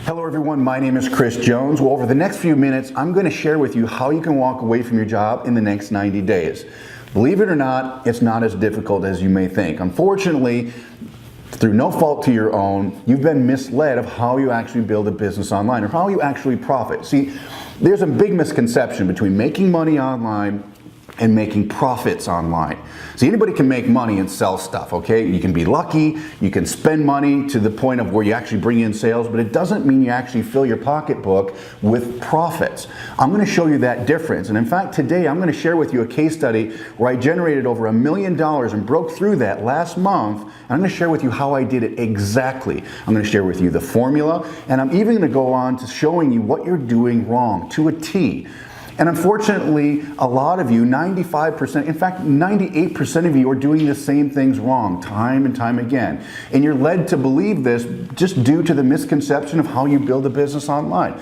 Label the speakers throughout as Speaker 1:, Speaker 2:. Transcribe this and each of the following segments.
Speaker 1: Hello everyone, my name is Chris Jones. Well, over the next few minutes, I'm going to share with you how you can walk away from your job in the next 90 days. Believe it or not, it's not as difficult as you may think. Unfortunately, through no fault to your own, you've been misled of how you actually build a business online or how you actually profit. See, there's a big misconception between making money online and making profits online. See, anybody can make money and sell stuff, okay? You can be lucky, you can spend money to the point of where you actually bring in sales, but it doesn't mean you actually fill your pocketbook with profits. I'm gonna show you that difference. And in fact, today I'm gonna share with you a case study where I generated over $1 million and broke through that last month. And I'm gonna share with you how I did it exactly. I'm gonna share with you the formula, and I'm even gonna go on to showing you what you're doing wrong to a T. And unfortunately, a lot of you, 95%, in fact, 98% of you are doing the same things wrong time and time again. And you're led to believe this just due to the misconception of how you build a business online.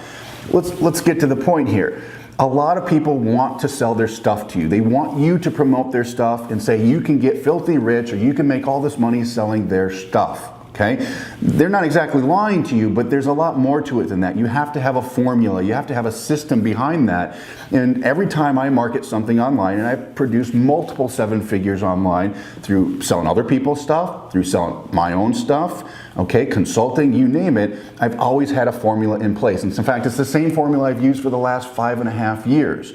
Speaker 1: Let's get to the point here. A lot of people want to sell their stuff to you. They want you to promote their stuff and say you can get filthy rich or you can make all this money selling their stuff. Okay? They're not exactly lying to you, but there's a lot more to it than that. You have to have a formula. You have to have a system behind that. And every time I market something online, and I've produced multiple 7 figures online through selling other people's stuff, through selling my own stuff, okay, consulting, you name it, I've always had a formula in place. And in fact, it's the same formula I've used for the last 5.5 years.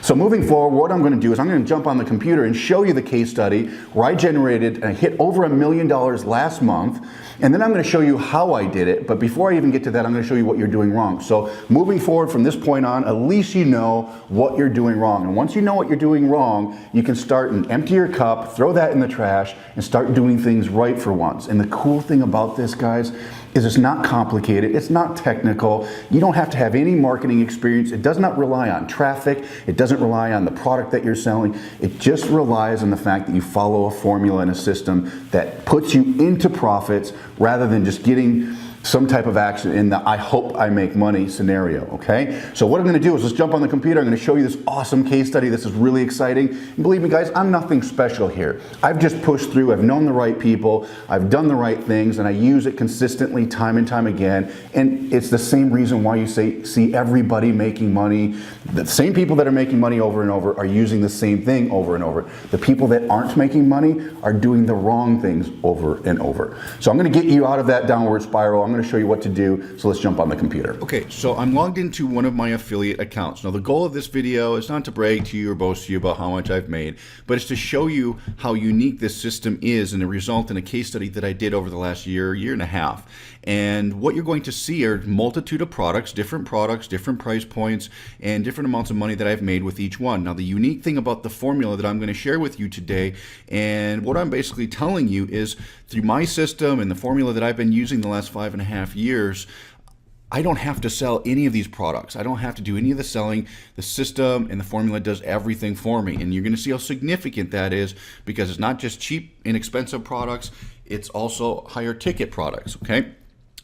Speaker 1: So moving forward, what I'm going to do is I'm going to jump on the computer and show you the case study where I generated and hit over $1 million last month, and then I'm going to show you how I did it. But before I even get to that, I'm going to show you what you're doing wrong. So moving forward from this point on, at least you know what you're doing wrong. And once you know what you're doing wrong, you can start and empty your cup, throw that in the trash, and start doing things right for once. And the cool thing about this, guys, is it's not complicated, it's not technical, you don't have to have any marketing experience, it does not rely on traffic, it doesn't rely on the product that you're selling, it just relies on the fact that you follow a formula and a system that puts you into profits rather than just getting some type of action in the I hope I make money scenario, okay? So what I'm gonna do is let's jump on the computer, I'm gonna show you this awesome case study. This is really exciting. And believe me guys, I'm nothing special here. I've just pushed through, I've known the right people, I've done the right things, and I use it consistently time and time again. And it's the same reason why you see everybody making money. The same people that are making money over and over are using the same thing over and over. The people that aren't making money are doing the wrong things over and over. So I'm gonna get you out of that downward spiral. I'm going to show you what to do, so let's jump on the computer. Okay, so I'm logged into one of my affiliate accounts. Now the goal of this video is not to brag to you or boast to you about how much I've made, but it's to show you how unique this system is and the result in a case study that I did over the last year and a half. And what you're going to see are a multitude of products, different price points, and different amounts of money that I've made with each one. Now the unique thing about the formula that I'm going to share with you today, and what I'm basically telling you is through my system and the formula that I've been using the last 5.5 years, I don't have to sell any of these products. I don't have to do any of the selling. The system and the formula does everything for me. And you're going to see how significant that is because it's not just cheap, inexpensive products, it's also higher ticket products, okay?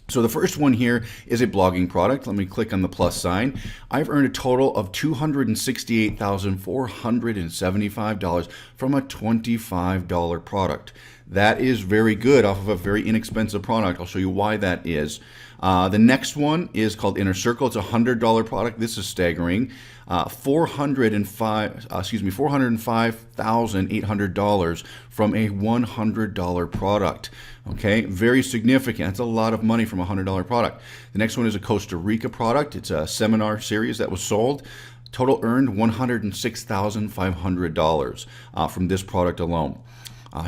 Speaker 1: So the first one here is a blogging product. Let me click on the plus sign. I've earned a total of $268,475 from a $25 product. That is very good off of a very inexpensive product. I'll show you why that is. The next one is called Inner Circle. It's a $100 product. This is staggering. $405,800 from a $100 product. Okay, very significant. That's a lot of money from a $100 product. The next one is a Costa Rica product. It's a seminar series that was sold. Total earned $106,500 from this product alone.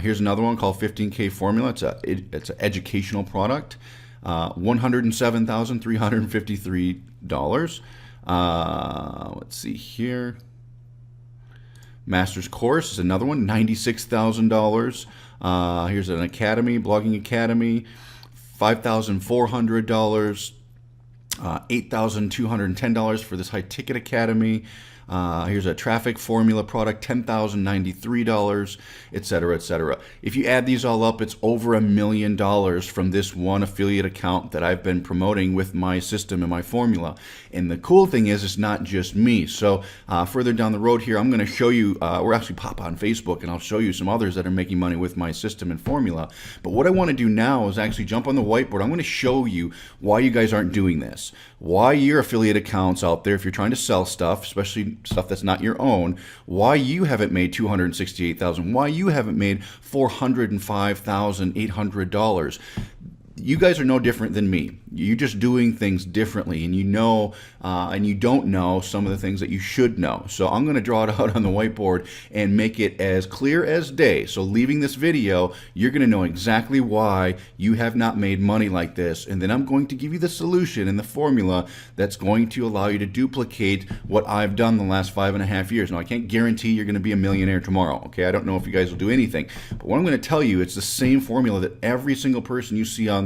Speaker 1: Here's another one called 15K Formula. It's an educational product. $107,353. Let's see here. Master's course is another one, $96,000. Here's an academy, blogging academy, $5,400. $8,210 for this high ticket academy. Here's a traffic formula product, $10,093, etc., etc. If you add these all up, it's over $1 million from this one affiliate account that I've been promoting with my system and my formula. And the cool thing is, it's not just me. So further down the road here, I'm going to show you, we're actually pop on Facebook, and I'll show you some others that are making money with my system and formula. But what I want to do now is actually jump on the whiteboard. I'm going to show you why you guys aren't doing this, why your affiliate accounts out there, if you're trying to sell stuff, especially stuff that's not your own, why you haven't made $268,000, why you haven't made $405,800. You guys are no different than me. You're just doing things differently, and you know, and you don't know some of the things that you should know. So I'm going to draw it out on the whiteboard and make it as clear as day. So leaving this video, you're going to know exactly why you have not made money like this, and then I'm going to give you the solution and the formula that's going to allow you to duplicate what I've done the last 5.5 years. Now, I can't guarantee you're going to be a millionaire tomorrow, okay? I don't know if you guys will do anything, but what I'm going to tell you, it's the same formula that every single person you see online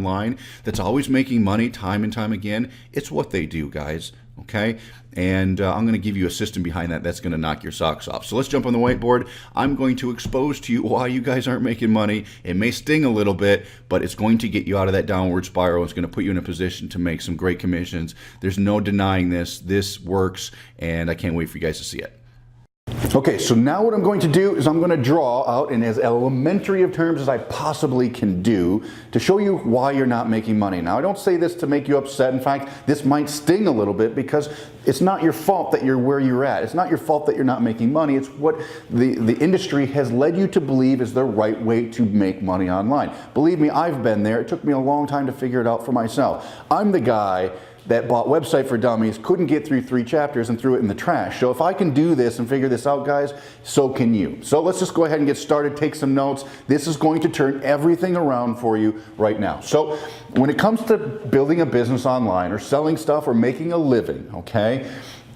Speaker 1: that's always making money time and time again, it's what they do, guys, okay? And I'm going to give you a system behind that that's going to knock your socks off. So let's jump on the whiteboard. I'm going to expose to you why you guys aren't making money. It may sting a little bit, but it's going to get you out of that downward spiral. It's going to put you in a position to make some great commissions. There's no denying this. This works, and I can't wait for you guys to see it. Okay, so now what I'm going to do is I'm going to draw out in as elementary of terms as I possibly can do to show you why you're not making money. Now, I don't say this to make you upset. In fact, this might sting a little bit because it's not your fault that you're where you're at. It's not your fault that you're not making money. It's what the industry has led you to believe is the right way to make money online. Believe me, I've been there. It took me a long time to figure it out for myself. I'm the guy that bought Website for Dummies, couldn't get through 3 chapters and threw it in the trash. So if I can do this and figure this out, guys, so can you. So let's just go ahead and get started, take some notes. This is going to turn everything around for you right now. So when it comes to building a business online or selling stuff or making a living, okay,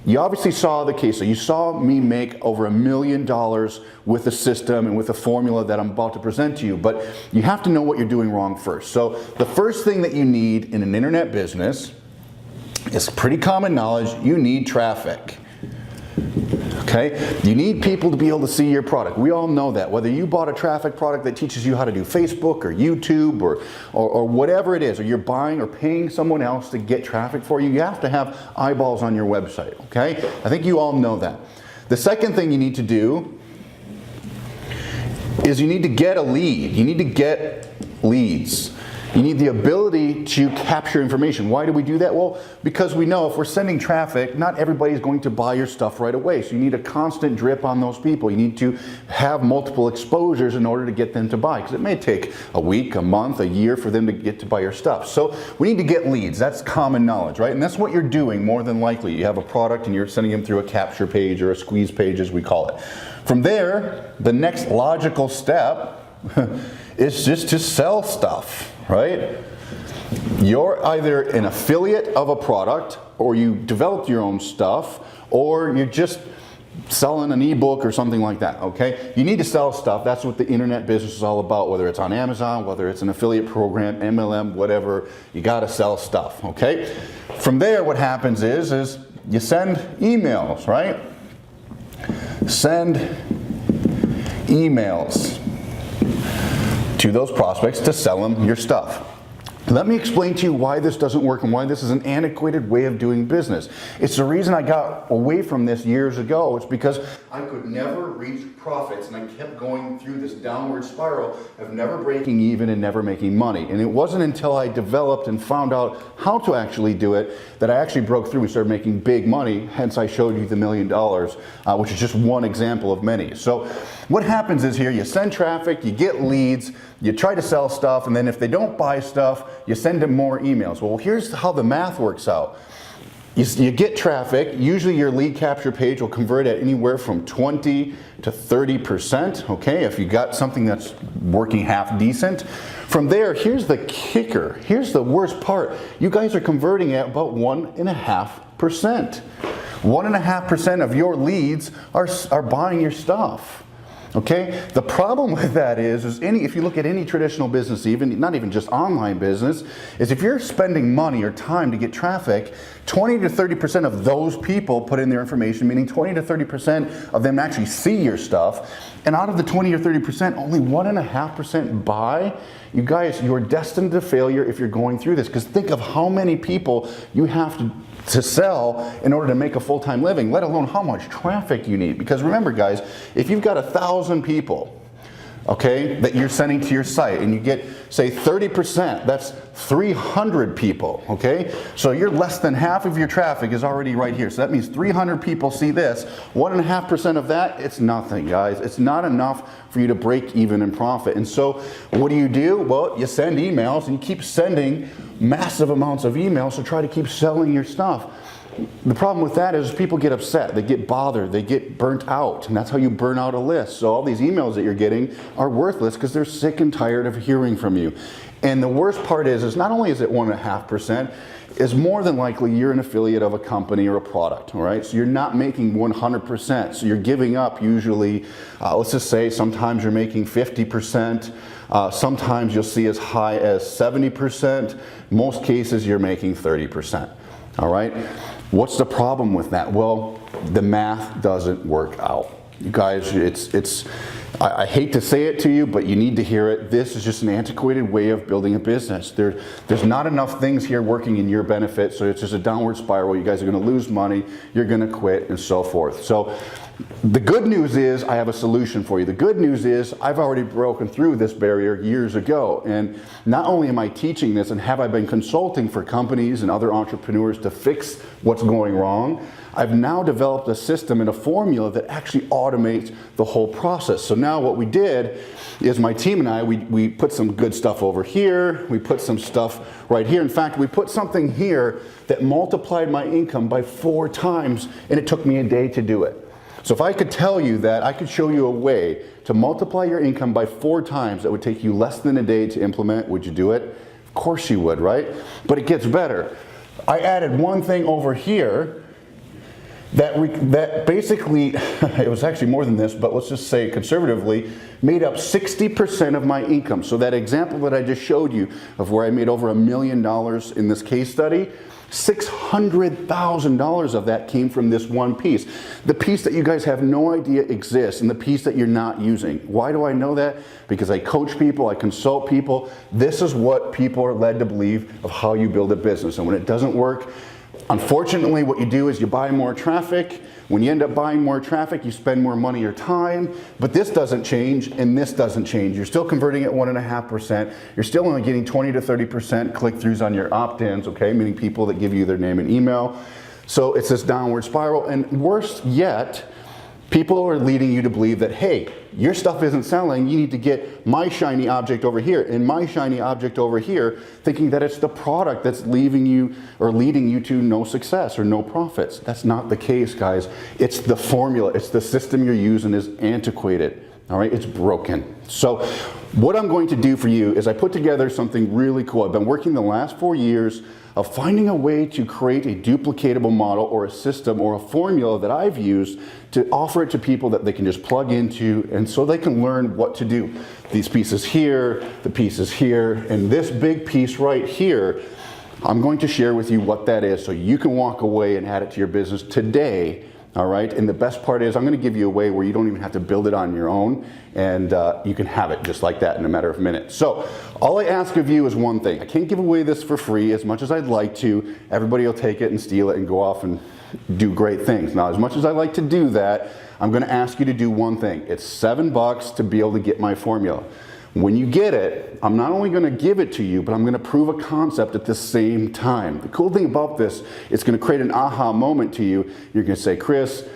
Speaker 1: you obviously saw the case. So you saw me make over $1 million with the system and with the formula that I'm about to present to you. But you have to know what you're doing wrong first. So the first thing that you need in an internet business, it's pretty common knowledge, you need traffic. Okay? You need people to be able to see your product. We all know that. Whether you bought a traffic product that teaches you how to do Facebook or YouTube or whatever it is, or you're buying or paying someone else to get traffic for you, you have to have eyeballs on your website. Okay? I think you all know that. The second thing you need to do is you need to get a lead. You need to get leads. You need the ability to capture information. Why do we do that? Well, because we know if we're sending traffic, not everybody's going to buy your stuff right away. So you need a constant drip on those people. You need to have multiple exposures in order to get them to buy, because it may take a week, a month, a year for them to get to buy your stuff. So we need to get leads. That's common knowledge, right? And that's what you're doing more than likely. You have a product and you're sending them through a capture page or a squeeze page, as we call it. From there, the next logical step is just to sell stuff, right? You're either an affiliate of a product, or you developed your own stuff, or you're just selling an ebook or something like that, okay? You need to sell stuff. That's what the internet business is all about, whether it's on Amazon, whether it's an affiliate program, MLM, whatever, you gotta sell stuff, okay? From there, what happens is you send emails, right? Send emails to those prospects to sell them your stuff. Let me explain to you why this doesn't work and why this is an antiquated way of doing business. It's the reason I got away from this years ago. It's because I could never reach profits, and I kept going through this downward spiral of never breaking even and never making money. And it wasn't until I developed and found out how to actually do it that I actually broke through and started making big money. Hence I showed you the $1 million, which is just one example of many. So what happens is here, you send traffic, you get leads, you try to sell stuff, and then if they don't buy stuff, you send them more emails. Well, here's how the math works out. You get traffic. Usually your lead capture page will convert at anywhere from 20 to 30%, okay, if you got something that's working half decent. From there, here's the kicker. Here's the worst part. You guys are converting at about 1.5%. 1.5% of your leads are buying your stuff. Okay, the problem with that is if you look at any traditional business, not even just online business, is if you're spending money or time to get traffic, 20 to 30% of those people put in their information, meaning 20 to 30% of them actually see your stuff, and out of the 20 or 30%, only 1.5% buy. You guys, you're destined to failure if you're going through this, because think of how many people you have to sell in order to make a full-time living, let alone how much traffic you need. Because remember guys, if you've got 1,000 people, okay, that you're sending to your site, and you get, say, 30%, that's 300 people, okay? So you're less than half of your traffic is already right here. So that means 300 people see this. 1.5% of that, it's nothing, guys. It's not enough for you to break even in profit. And so what do? Well, you send emails, and you keep sending massive amounts of emails to try to keep selling your stuff. The problem with that is people get upset, they get bothered, they get burnt out, and that's how you burn out a list. So all these emails that you're getting are worthless because they're sick and tired of hearing from you. And the worst part is not only is it 1.5%, is more than likely you're an affiliate of a company or a product, all right? So you're not making 100%, so you're giving up usually, let's just say sometimes you're making 50%, sometimes you'll see as high as 70%, most cases you're making 30%, all right? What's the problem with that? Well, the math doesn't work out. You guys, I hate to say it to you, but you need to hear it. This is just an antiquated way of building a business. There's not enough things here working in your benefit, so it's just a downward spiral. You guys are going to lose money, you're going to quit, and so forth. So the good news is I have a solution for you. The good news is I've already broken through this barrier years ago. And not only am I teaching this, and have I been consulting for companies and other entrepreneurs to fix what's going wrong, I've now developed a system and a formula that actually automates the whole process. So now what we did is my team and I, we put some good stuff over here, we put some stuff right here. In fact, we put something here that multiplied my income by 4 times, and it took me a day to do it. So if I could tell you that I could show you a way to multiply your income by 4 times that would take you less than a day to implement, would you do it? Of course you would, right? But it gets better. I added one thing over here that basically, it was actually more than this, but let's just say conservatively, made up 60% of my income. So that example that I just showed you of where I made over $1 million in this case study, $600,000 of that came from this one piece. The piece that you guys have no idea exists, and the piece that you're not using. Why do I know that? Because I coach people, I consult people. This is what people are led to believe of how you build a business. And when it doesn't work, unfortunately, what you do is you buy more traffic. When you end up buying more traffic, you spend more money or time, but this doesn't change and this doesn't change. You're still converting at 1.5%. You're still only getting 20 to 30% click-throughs on your opt-ins, okay, meaning people that give you their name and email. So it's this downward spiral, and worse yet, people are leading you to believe that, hey, your stuff isn't selling, you need to get my shiny object over here and my shiny object over here, thinking that it's the product that's leaving you or leading you to no success or no profits. That's not the case, guys. It's the formula, it's the system you're using is antiquated. All right, it's broken. So what I'm going to do for you is I put together something really cool. I've been working the last 4 years of finding a way to create a duplicatable model or a system or a formula that I've used to offer it to people that they can just plug into, and so they can learn what to do. These pieces here, the pieces here, and this big piece right here, I'm going to share with you what that is so you can walk away and add it to your business today. All right, and the best part is I'm going to give you a way where you don't even have to build it on your own, and you can have it just like that in a matter of minutes. So all I ask of you is one thing. I can't give away this for free as much as I'd like to. Everybody will take it and steal it and go off and do great things. Now, as much as I like to do that, I'm going to ask you to do one thing. It's $7 to be able to get my formula. When you get it, I'm not only going to give it to you, but I'm going to prove a concept at the same time. The cool thing about this, it's going to create an aha moment to you. You're going to say, Chris,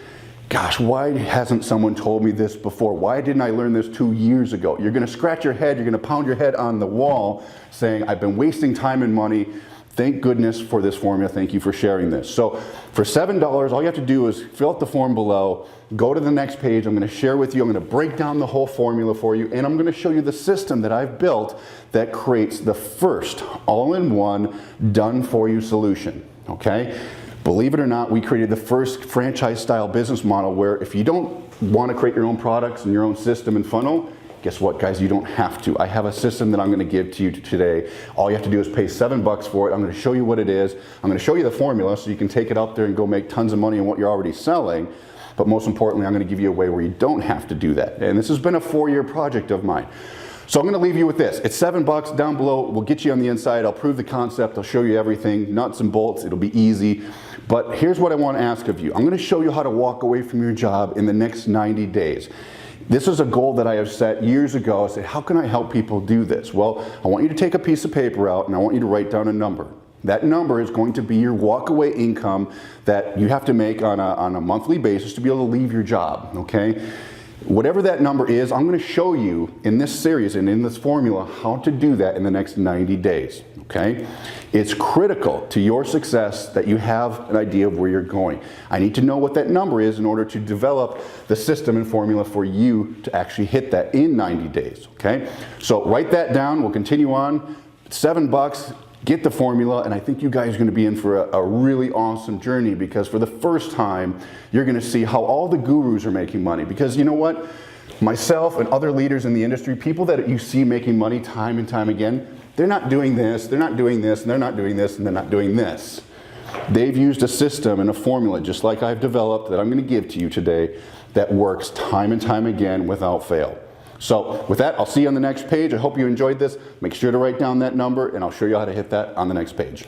Speaker 1: gosh, why hasn't someone told me this before? Why didn't I learn this 2 years ago? You're going to scratch your head, you're going to pound your head on the wall saying, I've been wasting time and money. Thank goodness for this formula. Thank you for sharing this. So for $7, all you have to do is fill out the form below, go to the next page. I'm going to share with you, I'm going to break down the whole formula for you, and I'm going to show you the system that I've built that creates the first all-in-one done-for-you solution, okay? Believe it or not, we created the first franchise-style business model where if you don't want to create your own products and your own system and funnel, guess what, guys? You don't have to. I have a system that I'm going to give to you today. All you have to do is pay $7 for it. I'm going to show you what it is. I'm going to show you the formula so you can take it out there and go make tons of money on what you're already selling. But most importantly, I'm going to give you a way where you don't have to do that. And this has been a 4-year project of mine. So I'm going to leave you with this. It's $7 down below. We'll get you on the inside. I'll prove the concept. I'll show you everything, nuts and bolts. It'll be easy. But here's what I want to ask of you. I'm going to show you how to walk away from your job in the next 90 days. This is a goal that I have set years ago. I said, how can I help people do this? Well, I want you to take a piece of paper out and I want you to write down a number. That number is going to be your walkaway income that you have to make on a monthly basis to be able to leave your job, okay? Whatever that number is, I'm going to show you in this series and in this formula how to do that in the next 90 days, okay? It's critical to your success that you have an idea of where you're going. I need to know what that number is in order to develop the system and formula for you to actually hit that in 90 days, okay? So write that down. We'll continue on. $7. Get the formula, and I think you guys are going to be in for a really awesome journey, because for the first time you're going to see how all the gurus are making money. Because you know what, myself and other leaders in the industry, people that you see making money time and time again, they're not doing this, they're not doing this, and they're not doing this, and they're not doing this. They've used a system and a formula just like I've developed that I'm going to give to you today that works time and time again without fail. So with that, I'll see you on the next page. I hope you enjoyed this. Make sure to write down that number, and I'll show you how to hit that on the next page.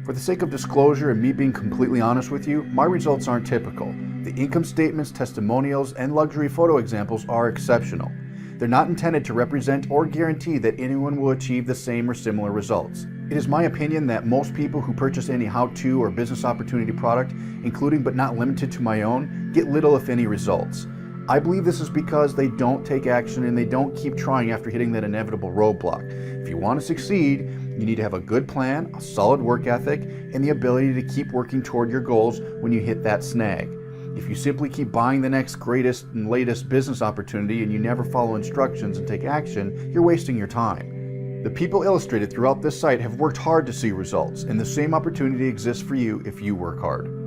Speaker 1: For the sake of disclosure and me being completely honest with you, my results aren't typical. The income statements, testimonials, and luxury photo examples are exceptional. They're not intended to represent or guarantee that anyone will achieve the same or similar results. It is my opinion that most people who purchase any how-to or business opportunity product, including but not limited to my own, get little if any results. I believe this is because they don't take action and they don't keep trying after hitting that inevitable roadblock. If you want to succeed, you need to have a good plan, a solid work ethic, and the ability to keep working toward your goals when you hit that snag. If you simply keep buying the next greatest and latest business opportunity and you never follow instructions and take action, you're wasting your time. The people illustrated throughout this site have worked hard to see results, and the same opportunity exists for you if you work hard.